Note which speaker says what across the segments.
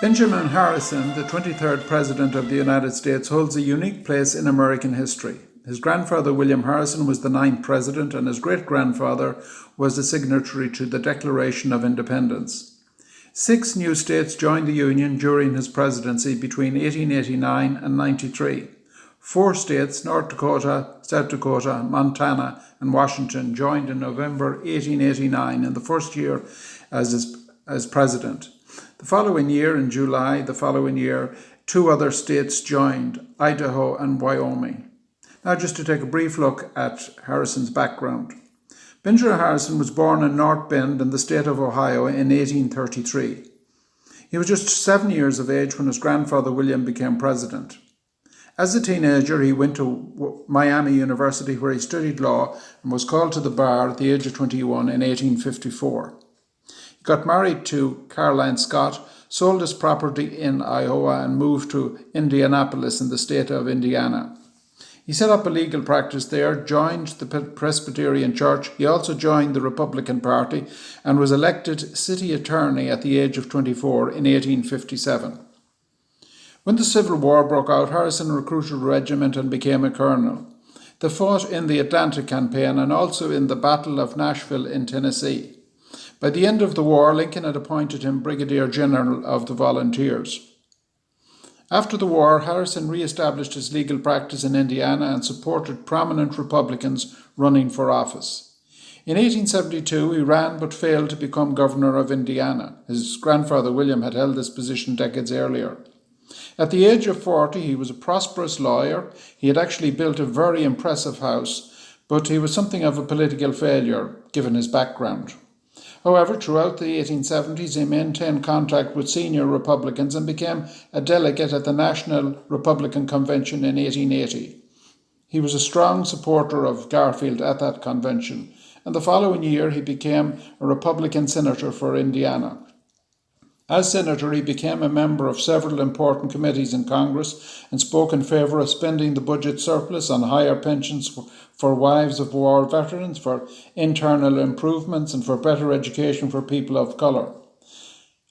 Speaker 1: Benjamin Harrison, the 23rd President of the United States, holds a unique place in American history. His grandfather, William Harrison, was the 9th President, and his great-grandfather was the signatory to the Declaration of Independence. 6 new states joined the Union during his presidency between 1889 and 93. 4 states, North Dakota, South Dakota, Montana, and Washington, joined in November 1889 in the first year as president. The following year, in July, 2 other states joined, Idaho and Wyoming. Now, just to take a brief look at Harrison's background. Benjamin Harrison was born in North Bend in the state of Ohio in 1833. He was just 7 years of age when his grandfather William became president. As a teenager, he went to Miami University, where he studied law and was called to the bar at the age of 21 in 1854. He got married to Caroline Scott, sold his property in Iowa, and moved to Indianapolis in the state of Indiana. He set up a legal practice there, joined the Presbyterian Church. He also joined the Republican Party and was elected city attorney at the age of 24 in 1857. When the Civil War broke out, Harrison recruited a regiment and became a colonel. They fought in the Atlantic Campaign and also in the Battle of Nashville in Tennessee. By the end of the war, Lincoln had appointed him Brigadier General of the Volunteers. After the war, Harrison re-established his legal practice in Indiana and supported prominent Republicans running for office. In 1872, he ran but failed to become governor of Indiana. His grandfather William had held this position decades earlier. At the age of 40, he was a prosperous lawyer. He had actually built a very impressive house, but he was something of a political failure, given his background. However, throughout the 1870s, he maintained contact with senior Republicans and became a delegate at the National Republican Convention in 1880. He was a strong supporter of Garfield at that convention, and the following year he became a Republican senator for Indiana. As senator, he became a member of several important committees in Congress and spoke in favour of spending the budget surplus on higher pensions for wives of war veterans, for internal improvements, and for better education for people of colour.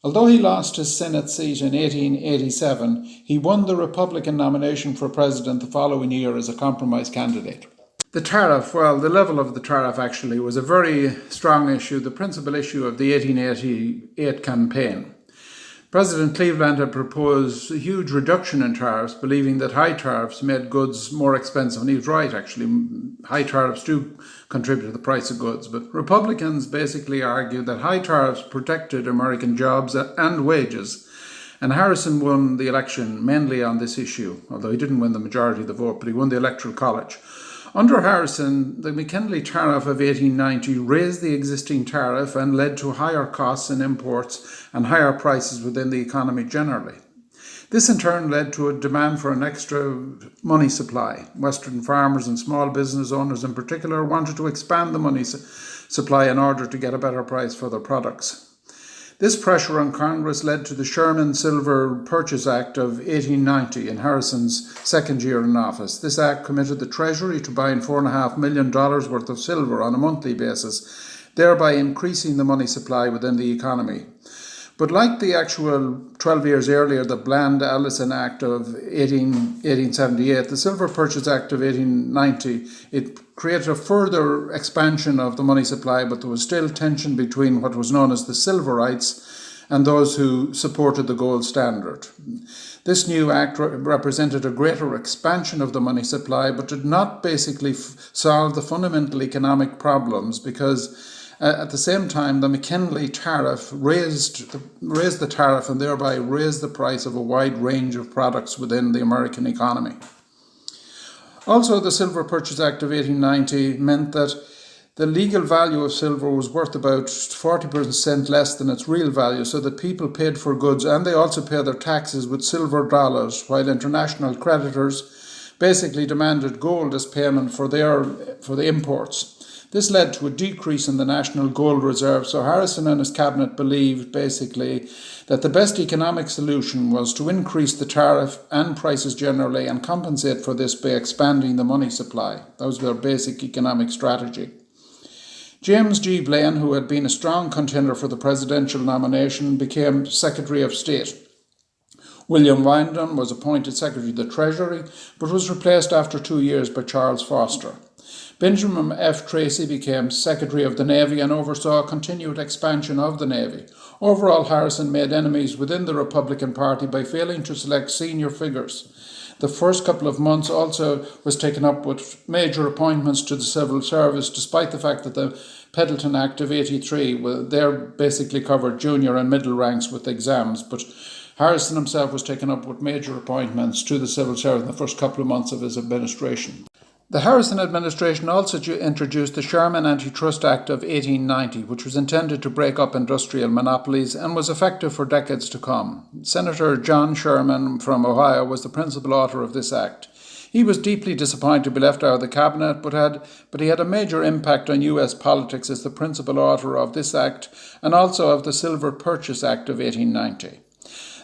Speaker 1: Although he lost his Senate seat in 1887, he won the Republican nomination for president the following year as a compromise candidate. The tariff, the level of the tariff actually was a very strong issue, the principal issue of the 1888 campaign. President Cleveland had proposed a huge reduction in tariffs, believing that high tariffs made goods more expensive. And he was right, actually. High tariffs do contribute to the price of goods. But Republicans basically argued that high tariffs protected American jobs and wages. And Harrison won the election mainly on this issue, although he didn't win the majority of the vote, but he won the Electoral College. Under Harrison, the McKinley Tariff of 1890 raised the existing tariff and led to higher costs in imports and higher prices within the economy generally. This in turn led to a demand for an extra money supply. Western farmers and small business owners in particular wanted to expand the money supply in order to get a better price for their products. This pressure on Congress led to the Sherman Silver Purchase Act of 1890 in Harrison's second year in office. This act committed the Treasury to buying $4.5 million worth of silver on a monthly basis, thereby increasing the money supply within the economy. But like the actual 12 years earlier, the Bland-Allison Act of 1878, the Silver Purchase Act of 1890, it created a further expansion of the money supply, but there was still tension between what was known as the Silverites and those who supported the gold standard. This new act represented a greater expansion of the money supply, but did not basically solve the fundamental economic problems, because at the same time, the McKinley tariff raised the tariff and thereby raised the price of a wide range of products within the American economy. Also, the Silver Purchase Act of 1890 meant that the legal value of silver was worth about 40% less than its real value, so that people paid for goods and they also paid their taxes with silver dollars, while international creditors basically demanded gold as payment for the imports. This led to a decrease in the national gold reserve, so Harrison and his cabinet believed basically that the best economic solution was to increase the tariff and prices generally and compensate for this by expanding the money supply. That was their basic economic strategy. James G Blaine, who had been a strong contender for the presidential nomination, became Secretary of State. William Wyndham was appointed Secretary of the Treasury, but was replaced after 2 years by Charles Foster. Benjamin F. Tracy became Secretary of the Navy and oversaw continued expansion of the Navy. Overall, Harrison made enemies within the Republican Party by failing to select senior figures. The first couple of months also was taken up with major appointments to the civil service, despite the fact that the Pendleton Act of 83, there basically covered junior and middle ranks with exams, but Harrison himself was taken up with major appointments to the civil service in the first couple of months of his administration. The Harrison administration also introduced the Sherman Antitrust Act of 1890, which was intended to break up industrial monopolies and was effective for decades to come. Senator John Sherman from Ohio was the principal author of this act. He was deeply disappointed to be left out of the cabinet, but he had a major impact on US politics as the principal author of this act and also of the Silver Purchase Act of 1890.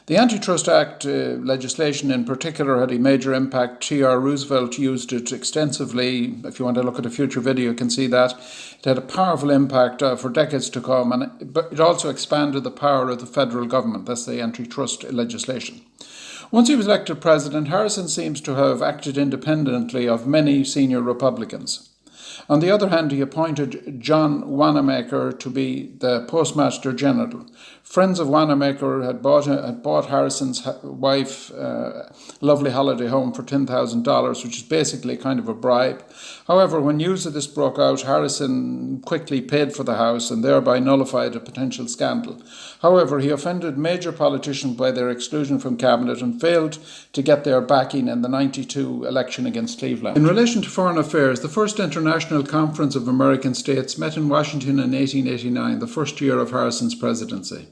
Speaker 1: The Antitrust Act legislation in particular had a major impact. T.R. Roosevelt used it extensively. If you want to look at a future video, you can see that. It had a powerful impact for decades to come, but it also expanded the power of the federal government. That's the antitrust legislation. Once he was elected president, Harrison seems to have acted independently of many senior Republicans. On the other hand, he appointed John Wanamaker to be the Postmaster General. Friends of Wanamaker had bought Harrison's wife a lovely holiday home for $10,000, which is basically kind of a bribe. However, when news of this broke out, Harrison quickly paid for the house and thereby nullified a potential scandal. However, he offended major politicians by their exclusion from cabinet and failed to get their backing in the 92 election against Cleveland. In relation to foreign affairs, the first International Conference of American States met in Washington in 1889, the first year of Harrison's presidency.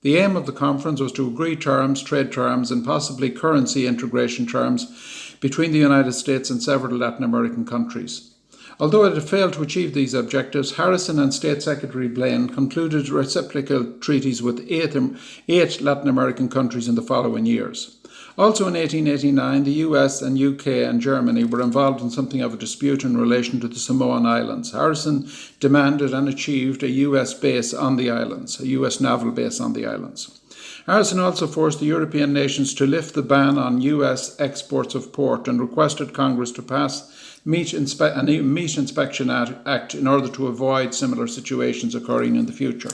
Speaker 1: The aim of the conference was to agree terms, trade terms, and possibly currency integration terms between the United States and several Latin American countries. Although it had failed to achieve these objectives, Harrison and State Secretary Blaine concluded reciprocal treaties with eight Latin American countries in the following years. Also in 1889, the US and UK and Germany were involved in something of a dispute in relation to the Samoan Islands. Harrison demanded and achieved a US base on the islands, a US naval base on the islands. Harrison also forced the European nations to lift the ban on US exports of pork and requested Congress to pass a Meat Inspection Act in order to avoid similar situations occurring in the future.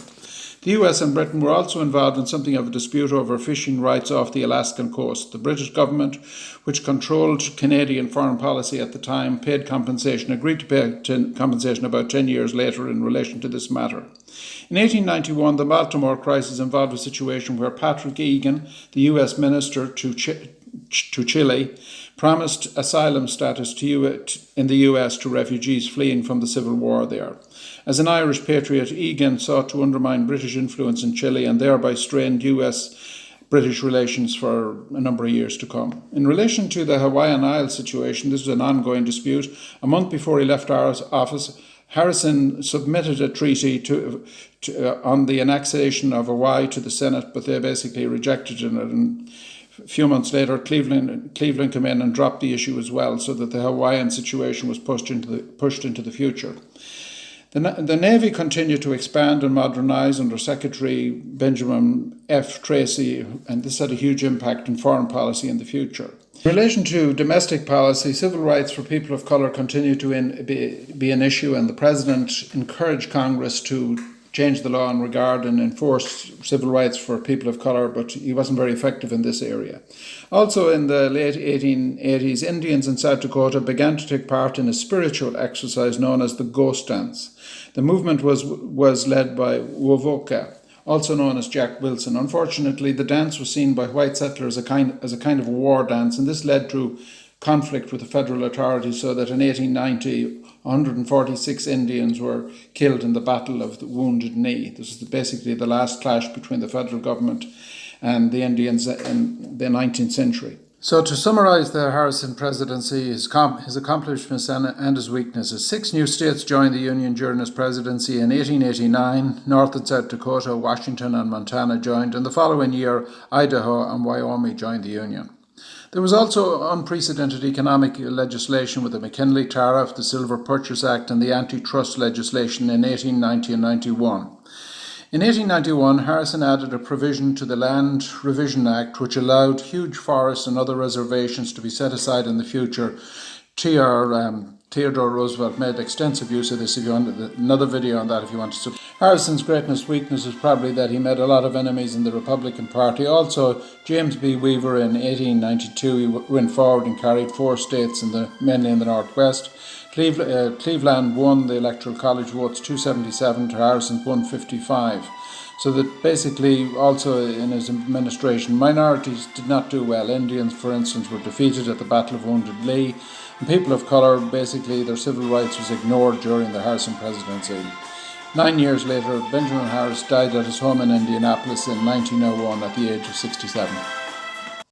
Speaker 1: The US and Britain were also involved in something of a dispute over fishing rights off the Alaskan coast. The British government, which controlled Canadian foreign policy at the time, agreed to pay compensation about 10 years later in relation to this matter. In 1891, the Baltimore crisis involved a situation where Patrick Egan, the US minister to Chile, promised asylum status in the US to refugees fleeing from the civil war there. As an Irish patriot, Egan sought to undermine British influence in Chile and thereby strained US-British relations for a number of years to come. In relation to the Hawaiian Isles situation, this was an ongoing dispute. A month before he left office, Harrison submitted a treaty on the annexation of Hawaii to the Senate, but they basically rejected it. And a few months later, Cleveland came in and dropped the issue as well, so that the Hawaiian situation was pushed into the future. The Navy continued to expand and modernize under Secretary Benjamin F. Tracy, and this had a huge impact on foreign policy in the future. In relation to domestic policy, civil rights for people of colour continued to be an issue, and the President encouraged Congress to change the law in regard and enforce civil rights for people of colour, but he wasn't very effective in this area. Also in the late 1880s, Indians in South Dakota began to take part in a spiritual exercise known as the ghost dance. The movement was led by Wovoka, also known as Jack Wilson. Unfortunately, the dance was seen by white settlers as a kind of war dance, and this led to conflict with the federal authorities, so that in 1890, 146 Indians were killed in the Battle of the Wounded Knee. This is basically the last clash between the federal government and the Indians in the 19th century. So to summarise the Harrison presidency, his accomplishments and his weaknesses: 6 new states joined the Union during his presidency. In 1889, North and South Dakota, Washington and Montana joined, and the following year, Idaho and Wyoming joined the Union. There was also unprecedented economic legislation with the McKinley Tariff, the Silver Purchase Act and the antitrust legislation in 1890 and 91. In 1891, Harrison added a provision to the Land Revision Act which allowed huge forests and other reservations to be set aside in the future. Theodore Roosevelt made extensive use of this. If you want another video on that, if you want to. Harrison's greatest weakness was probably that he made a lot of enemies in the Republican Party. Also, James B. Weaver in 1892 he went forward and carried 4 states mainly in the Northwest. Cleveland won the Electoral College votes 277 to Harrison's 155. So that basically also in his administration, minorities did not do well. Indians, for instance, were defeated at the Battle of Wounded Knee. And people of colour, basically their civil rights was ignored during the Harrison presidency. 9 years later, Benjamin Harris died at his home in Indianapolis in 1901 at the age of 67.